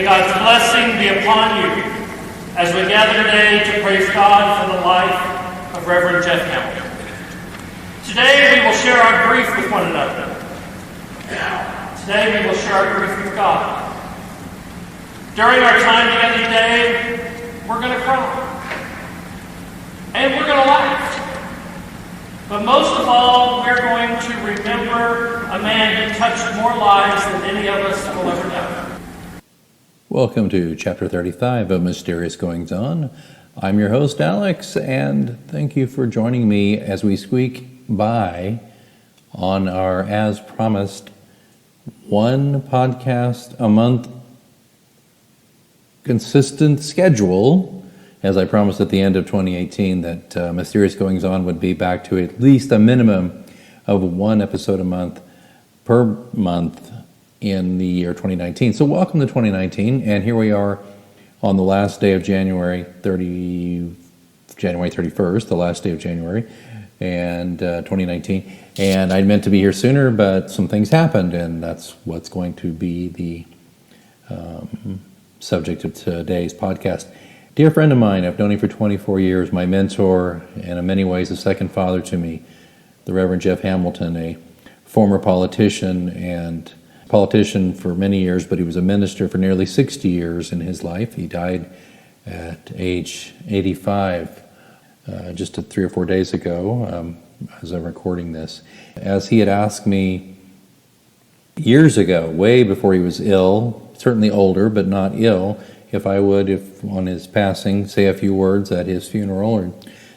May God's blessing be upon you as we gather today to praise God for the life of Reverend Jeff Hamilton. Today we will share our grief with one another. Today we will share our grief with God. During our time together today, we're going to cry. And we're going to laugh. But most of all, we're going to remember a man who touched more lives than any of us will ever know. Welcome to Chapter 35 of Mysterious Goings On. I'm your host, Alex, and thank you for joining me as we squeak by on our, as promised, one podcast a month consistent schedule. As I promised at the end of 2018 that Mysterious Goings On would be back to at least a minimum of one episode a month per month in the year 2019. So welcome to 2019, and here we are on the last day of January 31st, the last day of January, and 2019. And I'd meant to be here sooner, but some things happened, and that's what's going to be the subject of today's podcast. Dear friend of mine, I've known him for 24 years, my mentor, and in many ways a second father to me, the Reverend Jeff Hamilton, a former politician for many years, but he was a minister for nearly 60 years in his life. He died at age 85 just 3 or 4 days ago as I'm recording this. As he had asked me years ago, way before he was ill, certainly older but not ill, if I would, if on his passing, say a few words at his funeral or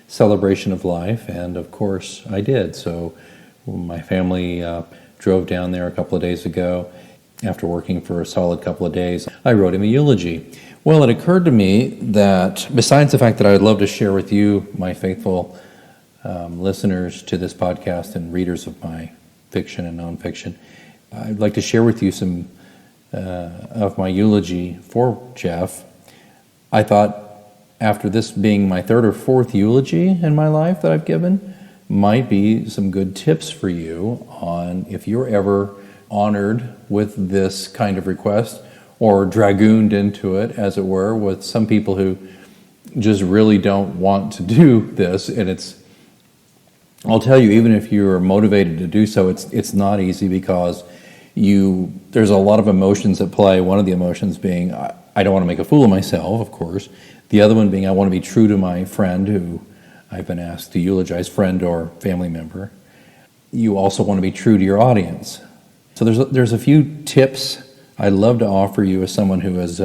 celebration of life, and of course I did. So my family drove down there a couple of days ago. After working for a solid couple of days, I wrote him a eulogy. Well, it occurred to me that besides the fact that I would love to share with you, my faithful listeners to this podcast and readers of my fiction and nonfiction, I'd like to share with you some of my eulogy for Jeff. I thought after this being my third or fourth eulogy in my life that I've given, might be some good tips for you on if you're ever honored with this kind of request or dragooned into it, as it were, with some people who just really don't want to do this. And I'll tell you, even if you're motivated to do so, it's not easy because there's a lot of emotions at play. One of the emotions being, I don't want to make a fool of myself, of course. The other one being, I want to be true to my friend who I've been asked to eulogize, friend or family member. You also want to be true to your audience. So there's a few tips I'd love to offer you as someone who has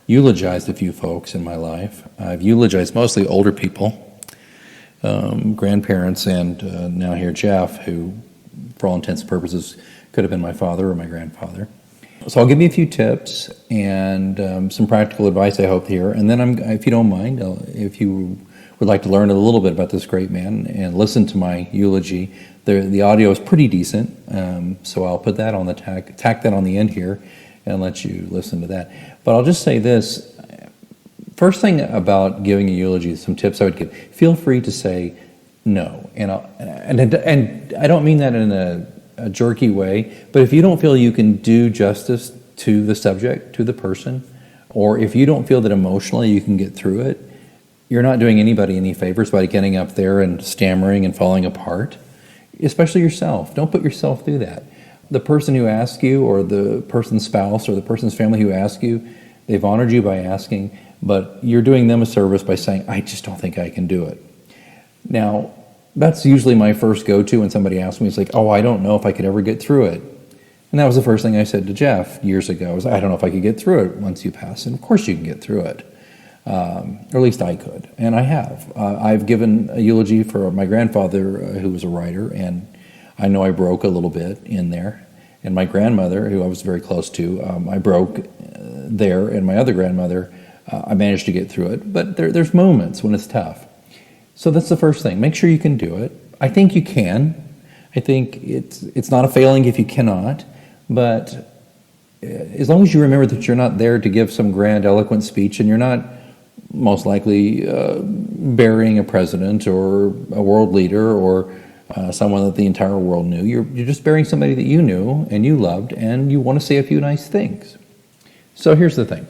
eulogized a few folks in my life. I've eulogized mostly older people, grandparents, and now here Jeff, who for all intents and purposes could have been my father or my grandfather. So I'll give you a few tips and some practical advice I hope here. And then if you don't mind, if you would like to learn a little bit about this great man and listen to my eulogy, the audio is pretty decent. So I'll put that on the tack that on the end here and let you listen to that. But I'll just say this. First thing about giving a eulogy, some tips I would give. Feel free to say no. And I don't mean that in a jerky way, but if you don't feel you can do justice to the subject, to the person, or if you don't feel that emotionally you can get through it, you're not doing anybody any favors by getting up there and stammering and falling apart, especially yourself. Don't put yourself through that. The person who asks you, or the person's spouse, or the person's family who asks you, they've honored you by asking, but you're doing them a service by saying, I just don't think I can do it. Now, that's usually my first go-to when somebody asks me. It's like, I don't know if I could ever get through it. And that was the first thing I said to Jeff years ago, was I don't know if I could get through it once you pass. And of course you can get through it. Or at least I could. And I have. I've given a eulogy for my grandfather, who was a writer, and I know I broke a little bit in there. And my grandmother, who I was very close to, I broke there. And my other grandmother, I managed to get through it. But there's moments when it's tough. So that's the first thing. Make sure you can do it. I think you can. I think it's not a failing if you cannot. But as long as you remember that you're not there to give some grand, eloquent speech, and you're not most likely burying a president or a world leader or someone that the entire world knew. You're just burying somebody that you knew and you loved, and you want to say a few nice things. So here's the thing.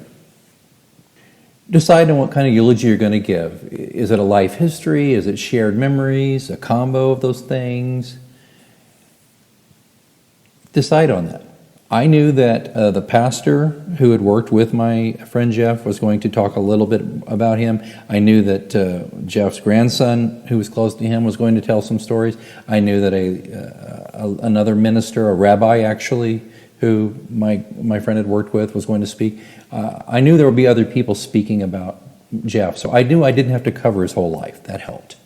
Decide on what kind of eulogy you're going to give. Is it a life history? Is it shared memories? A combo of those things? Decide on that. I knew that the pastor who had worked with my friend Jeff was going to talk a little bit about him. I knew that Jeff's grandson, who was close to him, was going to tell some stories. I knew that another minister, a rabbi actually, who my friend had worked with, was going to speak. I knew there would be other people speaking about Jeff, so I knew I didn't have to cover his whole life. That helped.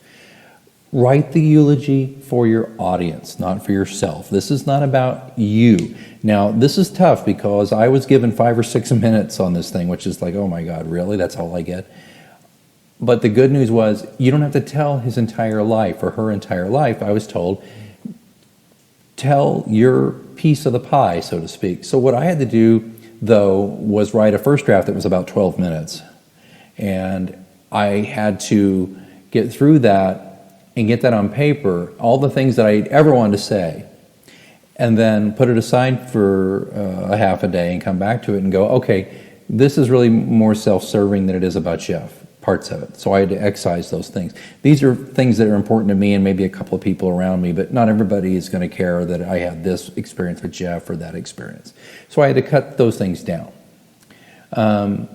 Write the eulogy for your audience, not for yourself. This is not about you. Now, this is tough because I was given 5 or 6 minutes on this thing, which is like, oh my God, really? That's all I get? But the good news was, you don't have to tell his entire life or her entire life. I was told, tell your piece of the pie, so to speak. So what I had to do, though, was write a first draft that was about 12 minutes. And I had to get through that and get that on paper, all the things that I ever wanted to say, and then put it aside for a half a day and come back to it and go, okay, this is really more self-serving than it is about Jeff, parts of it. So I had to excise those things. These are things that are important to me and maybe a couple of people around me, but not everybody is going to care that I had this experience with Jeff or that experience. So I had to cut those things down. And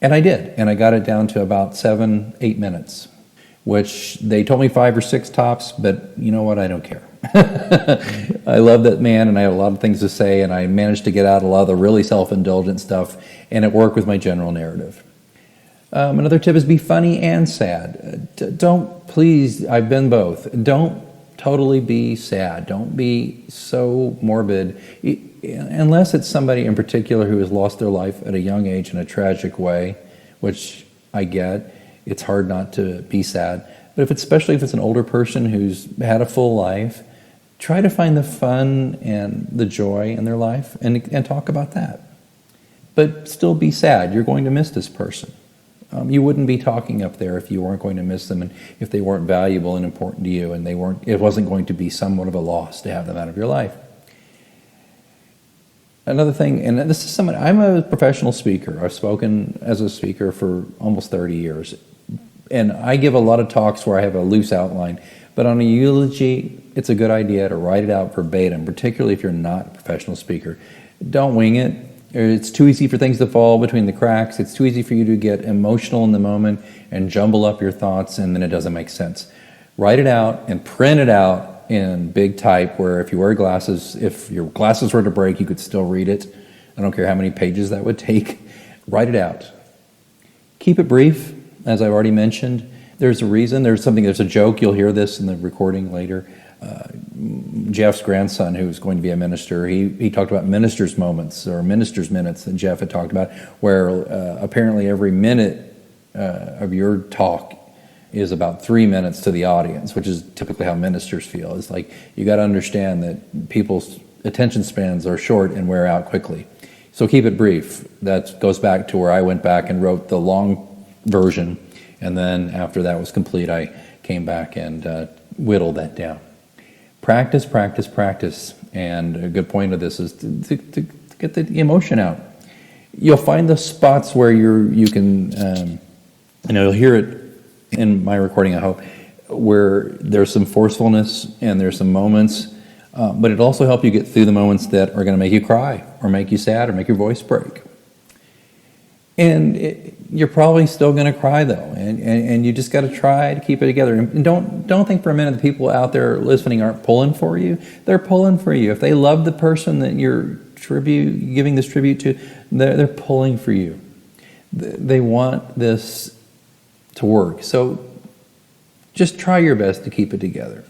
I did, and I got it down to about 7-8 minutes. Which they told me 5 or 6 tops, but you know what? I don't care. I love that man, and I have a lot of things to say, and I managed to get out a lot of the really self-indulgent stuff, and it worked with my general narrative. Another tip is be funny and sad. Please, I've been both. Don't totally be sad. Don't be so morbid, unless it's somebody in particular who has lost their life at a young age in a tragic way, which I get. It's hard not to be sad. But especially if it's an older person who's had a full life, try to find the fun and the joy in their life and talk about that. But still be sad. You're going to miss this person. You wouldn't be talking up there if you weren't going to miss them and if they weren't valuable and important to you and it wasn't going to be somewhat of a loss to have them out of your life. Another thing, and this is something, I'm a professional speaker. I've spoken as a speaker for almost 30 years. And I give a lot of talks where I have a loose outline. But on a eulogy, it's a good idea to write it out verbatim, particularly if you're not a professional speaker. Don't wing it. It's too easy for things to fall between the cracks. It's too easy for you to get emotional in the moment and jumble up your thoughts, and then it doesn't make sense. Write it out and print it out in big type where if you wear glasses, if your glasses were to break, you could still read it. I don't care how many pages that would take. Write it out. Keep it brief. As I've already mentioned, there's a reason. There's a joke. You'll hear this in the recording later. Jeff's grandson, who's going to be a minister, he talked about minister's moments or minister's minutes that Jeff had talked about, where apparently every minute of your talk is about 3 minutes to the audience, which is typically how ministers feel. It's like you got to understand that people's attention spans are short and wear out quickly. So keep it brief. That goes back to where I went back and wrote the long version, and then after that was complete, I came back and whittled that down. Practice, practice, practice. And a good point of this is to get the emotion out. You'll find the spots where you can, you'll hear it in my recording, I hope, where there's some forcefulness and there's some moments, but it'll also help you get through the moments that are going to make you cry or make you sad or make your voice break. And you're probably still going to cry, though, and you just got to try to keep it together. And don't think for a minute the people out there listening aren't pulling for you. They're pulling for you. If they love the person that you're giving this tribute to, they're pulling for you. They want this to work. So just try your best to keep it together.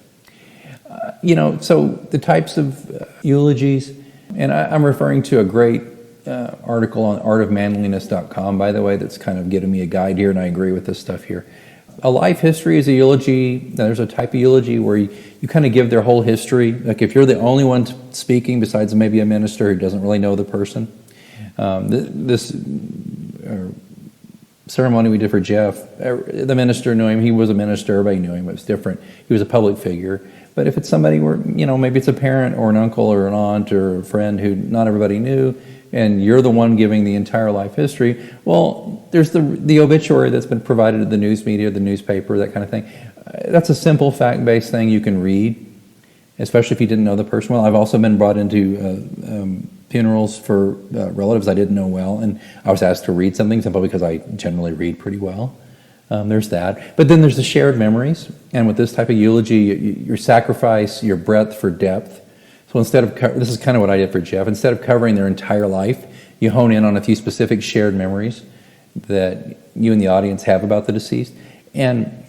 So the types of eulogies, and I'm referring to a great article on artofmanliness.com, by the way, that's kind of giving me a guide here, and I agree with this stuff here. A life history is a eulogy. There's a type of eulogy where you kind of give their whole history. Like if you're the only one speaking besides maybe a minister who doesn't really know the person. This ceremony we did for Jeff, the minister knew him. He was a minister. Everybody knew him. It was different. He was a public figure. But if it's somebody where, maybe it's a parent or an uncle or an aunt or a friend who not everybody knew, and you're the one giving the entire life history. Well, there's the obituary that's been provided to the news media, the newspaper, that kind of thing. That's a simple fact-based thing you can read, especially if you didn't know the person well. I've also been brought into funerals for relatives I didn't know well, and I was asked to read something simply because I generally read pretty well. There's that. But then there's the shared memories, and with this type of eulogy, your sacrifice, your breadth for depth. So instead of, this is kind of what I did for Jeff, instead of covering their entire life, you hone in on a few specific shared memories that you and the audience have about the deceased. And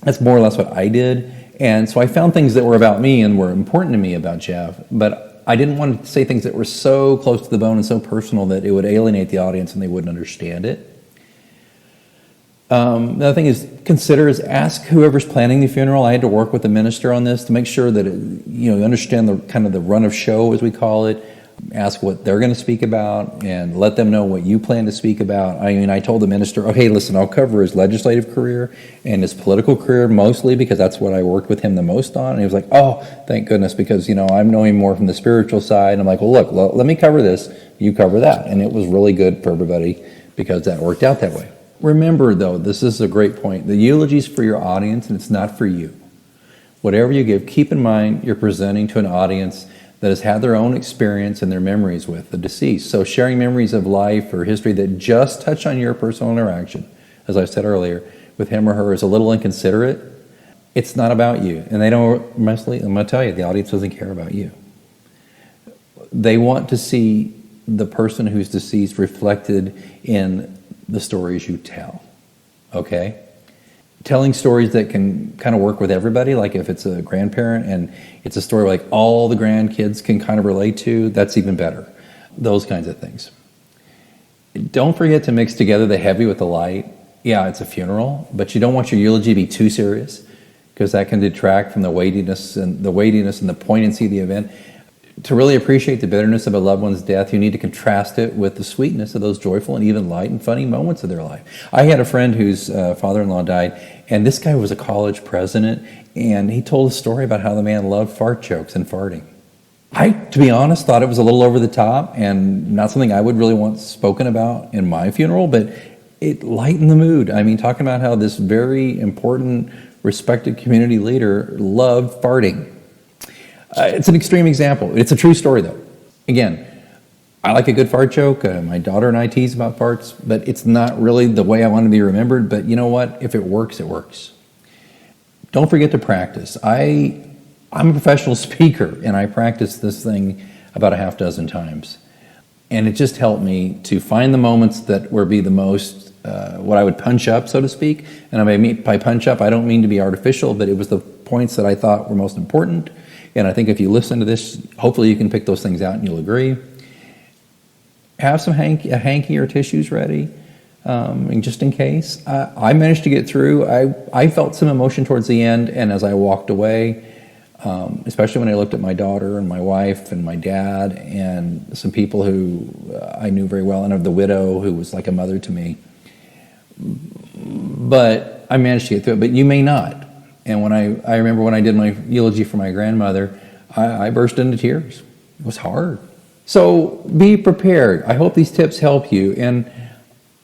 that's more or less what I did. And so I found things that were about me and were important to me about Jeff, but I didn't want to say things that were so close to the bone and so personal that it would alienate the audience and they wouldn't understand it. The other thing is ask whoever's planning the funeral. I had to work with the minister on this to make sure that you understand the kind of the run of show, as we call it. Ask what they're going to speak about and let them know what you plan to speak about. I mean, I told the minister, okay, listen, I'll cover his legislative career and his political career mostly because that's what I worked with him the most on. And he was like, oh, thank goodness, because, I'm knowing more from the spiritual side. And I'm like, well, look, let me cover this, you cover that. And it was really good for everybody because that worked out that way. Remember, though, this is a great point. The eulogy is for your audience and it's not for you. Whatever you give, keep in mind you're presenting to an audience that has had their own experience and their memories with the deceased. So sharing memories of life or history that just touch on your personal interaction, as I said earlier, with him or her is a little inconsiderate. It's not about you. And they don't, mostly, I'm going to tell you, the audience doesn't care about you. They want to see the person who's deceased reflected in the stories you tell, okay? Telling stories that can kind of work with everybody, like if it's a grandparent and it's a story like all the grandkids can kind of relate to, that's even better. Those kinds of things. Don't forget to mix together the heavy with the light. Yeah, it's a funeral, but you don't want your eulogy to be too serious because that can detract from the weightiness and the poignancy of the event. To really appreciate the bitterness of a loved one's death, you need to contrast it with the sweetness of those joyful and even light and funny moments of their life. I had a friend whose father-in-law died, and this guy was a college president, and he told a story about how the man loved fart jokes and farting. I, to be honest, thought it was a little over the top and not something I would really want spoken about in my funeral, but it lightened the mood. I mean, talking about how this very important, respected community leader loved farting. It's an extreme example. It's a true story, though. Again, I like a good fart joke. My daughter and I tease about farts, but it's not really the way I want to be remembered. But you know what? If it works, it works. Don't forget to practice. I'm a professional speaker, and I practiced this thing about a half dozen times. And it just helped me to find the moments that would be the most, what I would punch up, so to speak. And by punch up, I don't mean to be artificial, but it was the points that I thought were most important. And I think if you listen to this, hopefully you can pick those things out and you'll agree. Have some a hanky or tissues ready, and just in case. I managed to get through. I felt some emotion towards the end, and as I walked away, especially when I looked at my daughter and my wife and my dad and some people who I knew very well, and of the widow who was like a mother to me. But I managed to get through it, but you may not. And when I remember when I did my eulogy for my grandmother, I burst into tears. It was hard. So be prepared. I hope these tips help you, and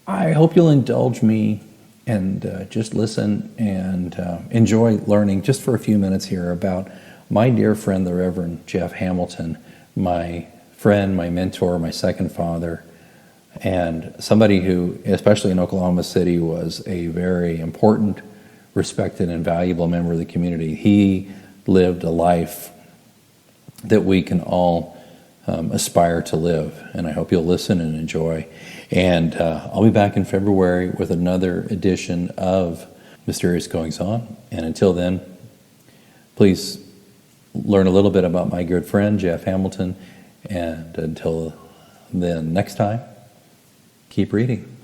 I hope you'll indulge me and just listen and enjoy learning just for a few minutes here about my dear friend, the Reverend Jeff Hamilton, my friend, my mentor, my second father, and somebody who, especially in Oklahoma City, was a very important, respected and valuable member of the community. He lived a life that we can all aspire to live, and I hope you'll listen and enjoy. And I'll be back in February with another edition of Mysterious Goings On. And until then, please learn a little bit about my good friend, Jeff Hamilton. And until then, next time, keep reading.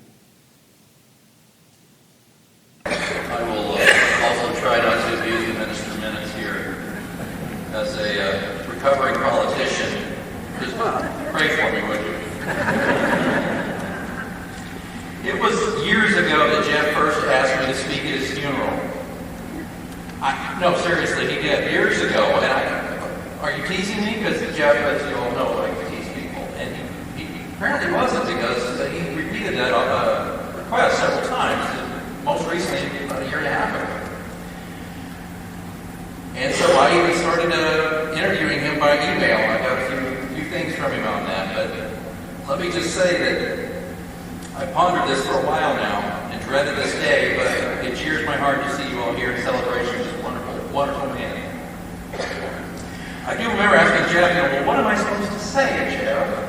Recovering politician, just pray for me, would you? It was years ago that Jeff first asked me to speak at his funeral. No, seriously, he did, years ago. And are you teasing me? Because Jeff, as you all know, likes to tease people. And he apparently wasn't, because he repeated that request several times, most recently about a year and a half ago. And so I even started interviewing him by email. I got a few things from him on that, but let me just say that I pondered this for a while now and dreaded this day, but it cheers my heart to see you all here in celebration of this wonderful, wonderful man. I do remember asking Jeff, well, what am I supposed to say, Jeff?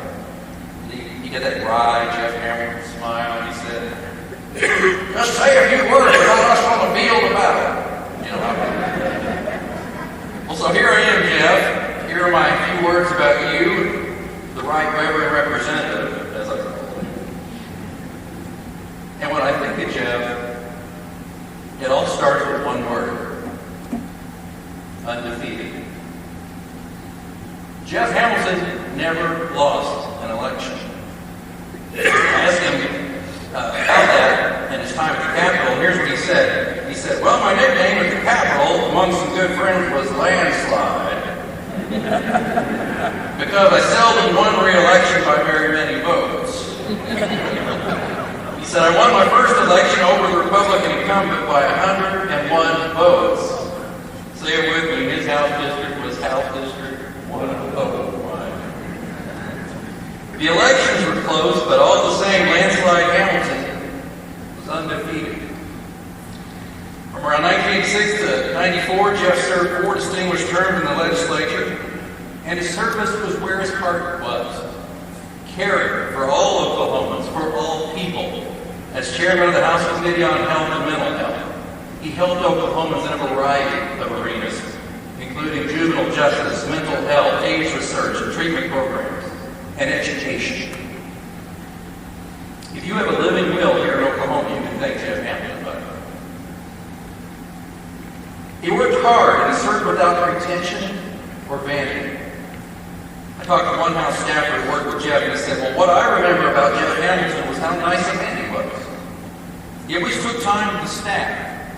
He did that dry Jeff Hamilton smile, and he said, just say a few words about us on the field of battle. Well, so here I am, Jeff. Here are my few words about you, the right Reverend representative, as I call him. And when I think of Jeff, it all starts with one word: undefeated. Jeff Hamilton never lost an election. I asked him about that in his time at the Capitol, and here's what he said. He said, well, my nickname at the Capitol among some good friends was Landslide, because I seldom won re-election by very many votes. He said, I won my first election over the Republican incumbent by 101 votes. Say it with me, his House district was House District 101. The elections were close, but all the same, Landslide Hamilton was undefeated. From around 1986 to 94, Jeff served 4 distinguished terms in the legislature, and his service was where his heart was, caring for all Oklahomans, for all people. As chairman of the House Committee on Health and Mental Health, he helped Oklahomans in a variety of arenas, including juvenile justice, mental health, AIDS research, and treatment programs, and education. If you have a living will here in Oklahoma, you can thank Jeff Hamilton about it. He worked hard and served without pretension or vanity. I talked to one House staffer who worked with Jeff, and he said, well, what I remember about Jeff Hamilton was how nice a man he was. He always took time with the staff.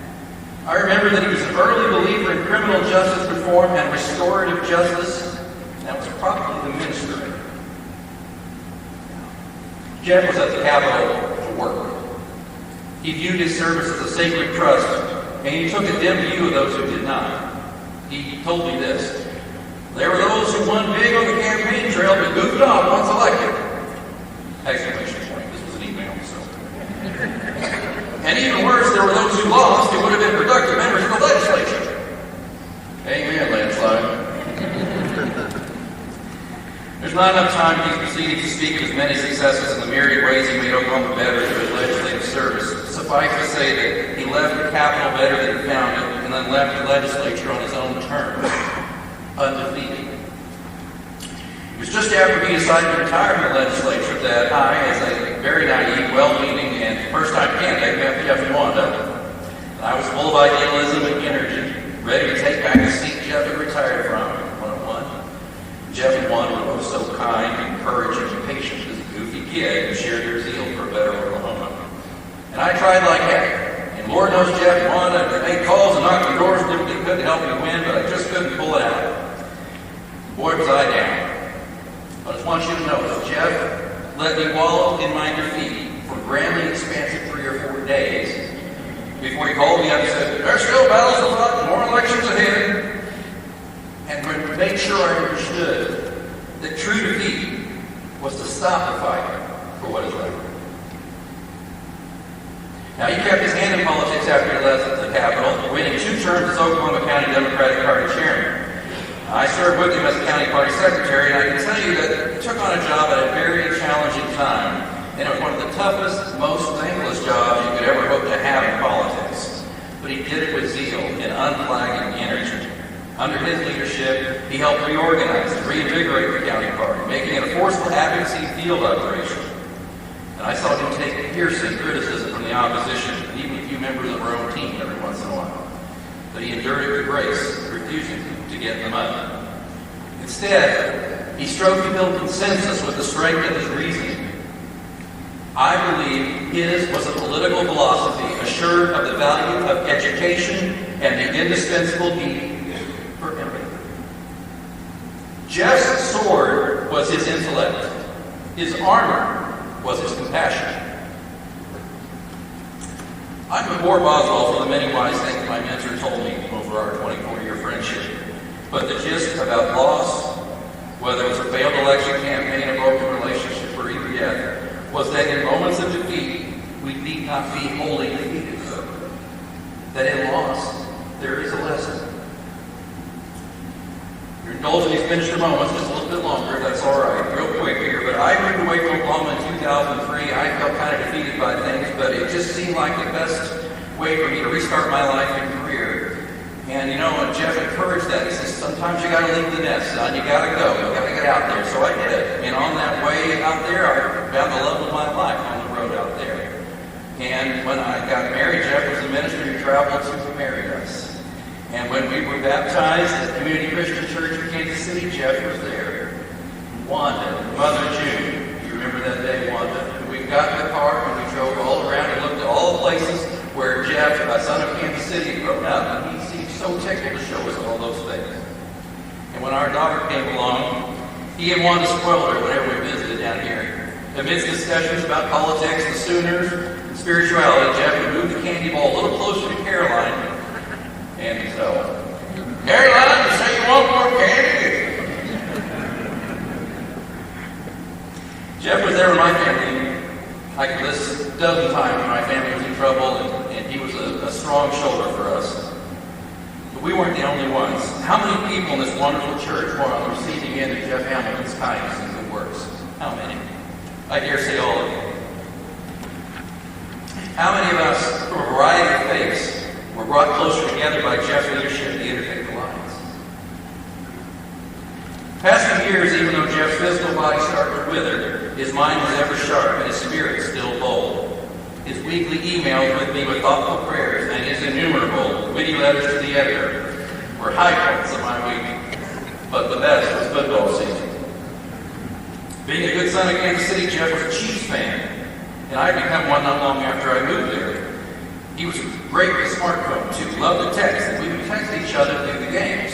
I remember that he was an early believer in criminal justice reform and restorative justice. That was probably the ministry. Jeff was at the Capitol to work. He viewed his service as a sacred trust, and he took a dim view of those who did not. He told me this: there were those who won big on the campaign trail but goofed off once elected. Exclamation point. This was an email, so. And even worse, there were those who lost who would have been productive members of the legislature. Amen, Landslide. There's not enough time in these proceedings to speak of his many successes and the myriad ways he made Oklahoma better through his legislative service. Suffice to say that he left the Capitol better than he found it, and then left the legislature on his own terms, undefeated. It was just after he decided to retire from the legislature that I, as a very naive, well-meaning, and first-time candidate, met Jeff Wanda. I was full of idealism and energy, ready to take back the seat Jeff had retired from. Jeff and Wanda were both so kind, encouraging, and patient as a goofy kid who shared their zeal for a better Oklahoma. And I tried like heck. And Lord knows Jeff and Wanda made calls and knocked on doors and did what they could to help me win, but I just couldn't pull it out. Boy, was I down. I just want you to know that Jeff let me wallow in my defeat for grandly expansive 3 or 4 days before he called me up and said, there's still battles to fight, more elections ahead. And made sure I understood that true defeat was to stop the fight for what is right. Now, he kept his hand in politics after he left the Capitol, winning 2 terms as Oklahoma County Democratic Party chairman. I served with him as a county party secretary, and I can tell you that he took on a job at a very challenging time, and it was one of the toughest, most thankless jobs you could ever hope to have in politics. But he did it with zeal and unflagging energy. Under his leadership, he helped reorganize and reinvigorate the county party, making it a forceful advocacy field operation. And I saw him take piercing criticism from the opposition, and even a few members of our own team every once in a while. But he endured it with grace, refusing to get in the mud. Instead, he strove to build consensus with the strength of his reasoning. I believe his was a political philosophy assured of the value of education and the indispensable need for empathy. Jeff's sword was his intellect. His armor was his compassion. I'm before Boswell for the many wise things my mentor told me over our 24-year friendship. But the gist about loss, whether it was a failed election campaign, a broken relationship, or even death, was that in moments of defeat, we need not be wholly defeated. That in loss, there is a lesson. You're indulging these minister moments just a little bit longer, that's all right, real quick here. But I moved away from Oklahoma in 2003. I felt kind of defeated by things, but it just seemed like the best way for me to restart my life and career. And you know, and Jeff encouraged that. He says, sometimes you got to leave the nest, son. You got to go. You got to get out there. So I did. And on that way out there, I found the love of my life on the road out there. And when I got married, Jeff was the minister who traveled to marry us. And when we were baptized at Community Christian Church in Kansas City, Jeff was there. Wanda, Mother June, you remember that day, Wanda? And we got in the car and we drove all around and looked at all the places where Jeff, a son of Kansas City, had grown up. And he seemed so tickled to show us all those things. And when our daughter came along, he and Wanda spoiled her whenever we visited down here. Amidst discussions about politics, the Sooners, and spirituality, Jeff would move the candy ball a little closer to Caroline. And so, Caroline, you say you want more candy? Jeff was there with my family. I could list a dozen times when my family was in trouble, and he was a strong shoulder for us. But we weren't the only ones. How many people in this wonderful church were on the receiving end of Jeff Hamilton's kindness and good works? How many? I dare say all of you. How many of us, from a variety of faiths, were brought closer together by Jeff's leadership to interfaith alliance? Past few years, even though Jeff's physical body started to wither, his mind was ever sharp and his spirit still bold. His weekly emails with me with thoughtful prayers and his innumerable witty letters to the editor were high points of my week. But the best was football season. Being a good son of Kansas City, Jeff was a Chiefs fan, and I had become one not long after I moved there. He was a great with smartphone, too. Loved to text, and we would text each other through the games,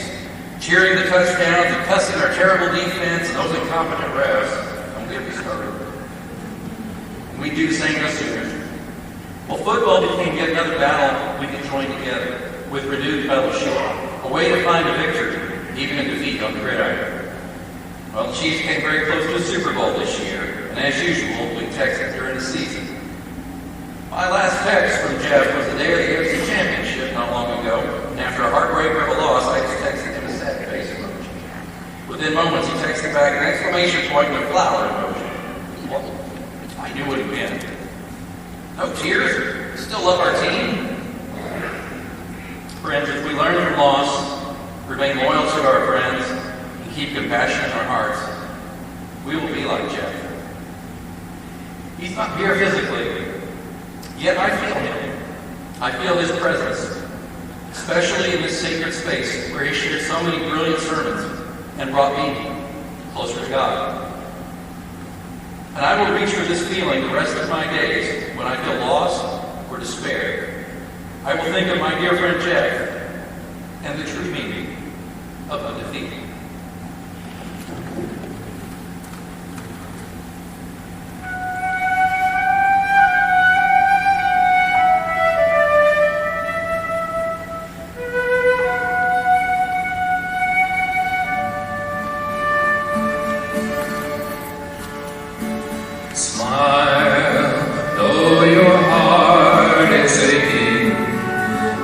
cheering the touchdowns and cussing our terrible defense and those incompetent refs. Don't get me started. And we'd do the same to Sooners. Well, football became yet another battle we could join together with renewed fellowship, a way to find a victory, even in defeat on the gridiron. Well, the Chiefs came very close to a Super Bowl this year, and as usual, we texted during the season. My last text from Jeff was the day of the AFC Championship not long ago, and after a heartbreaker of a loss, I just texted him a sad face emoji. Within moments, he texted back an exclamation point and a flower emoji. Well, I knew what it meant. No tears. Still love our team. Friends, if we learn from loss, remain loyal to our friends, and keep compassion in our hearts, we will be like Jeff. He's not here physically, yet I feel him. I feel his presence, especially in this sacred space where he shared so many brilliant sermons and brought me closer to God. And I will reach for this feeling the rest of my days when I feel lost or despair. I will think of my dear friend Jeff and the true meaning of undefeated.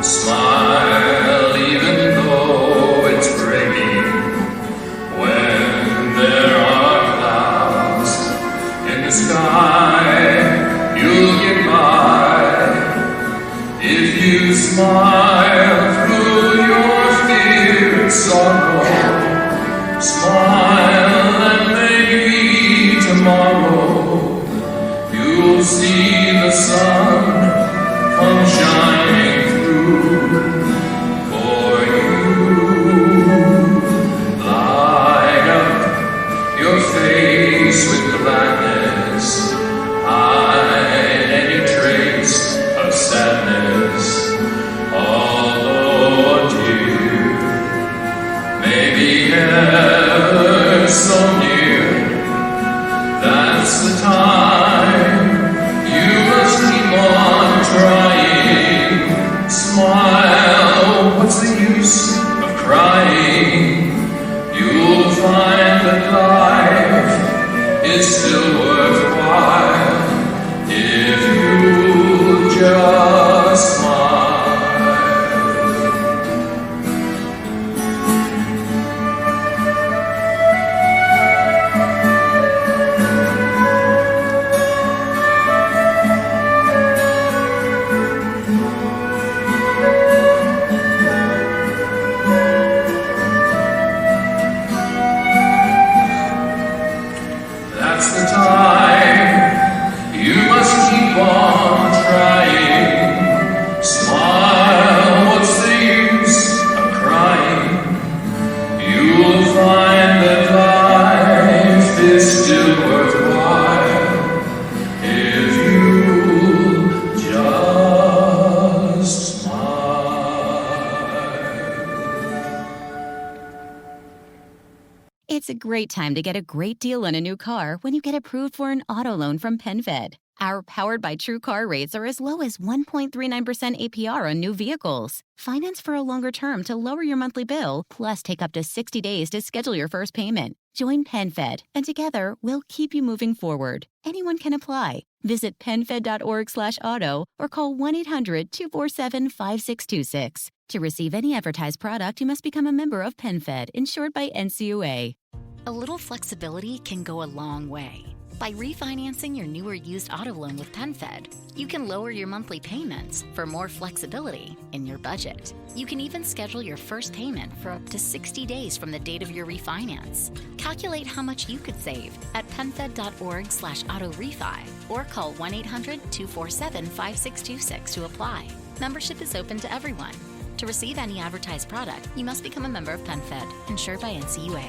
Smile, even though it's breaking. great time to get a great deal on a new car when you get approved for an auto loan from PenFed. Our Powered by True car rates are as low as 1.39% APR on new vehicles. Finance for a longer term to lower your monthly bill, plus take up to 60 days to schedule your first payment. Join PenFed, and together we'll keep you moving forward. Anyone can apply. Visit penfed.org/auto or call 1-800-247-5626. To receive any advertised product, you must become a member of PenFed, insured by NCUA. A little flexibility can go a long way. By refinancing your new or used auto loan with PenFed, you can lower your monthly payments for more flexibility in your budget. You can even schedule your first payment for up to 60 days from the date of your refinance. Calculate how much you could save at penfed.org/auto-refi or call 1-800-247-5626 to apply. Membership is open to everyone. To receive any advertised product, you must become a member of PenFed, insured by NCUA.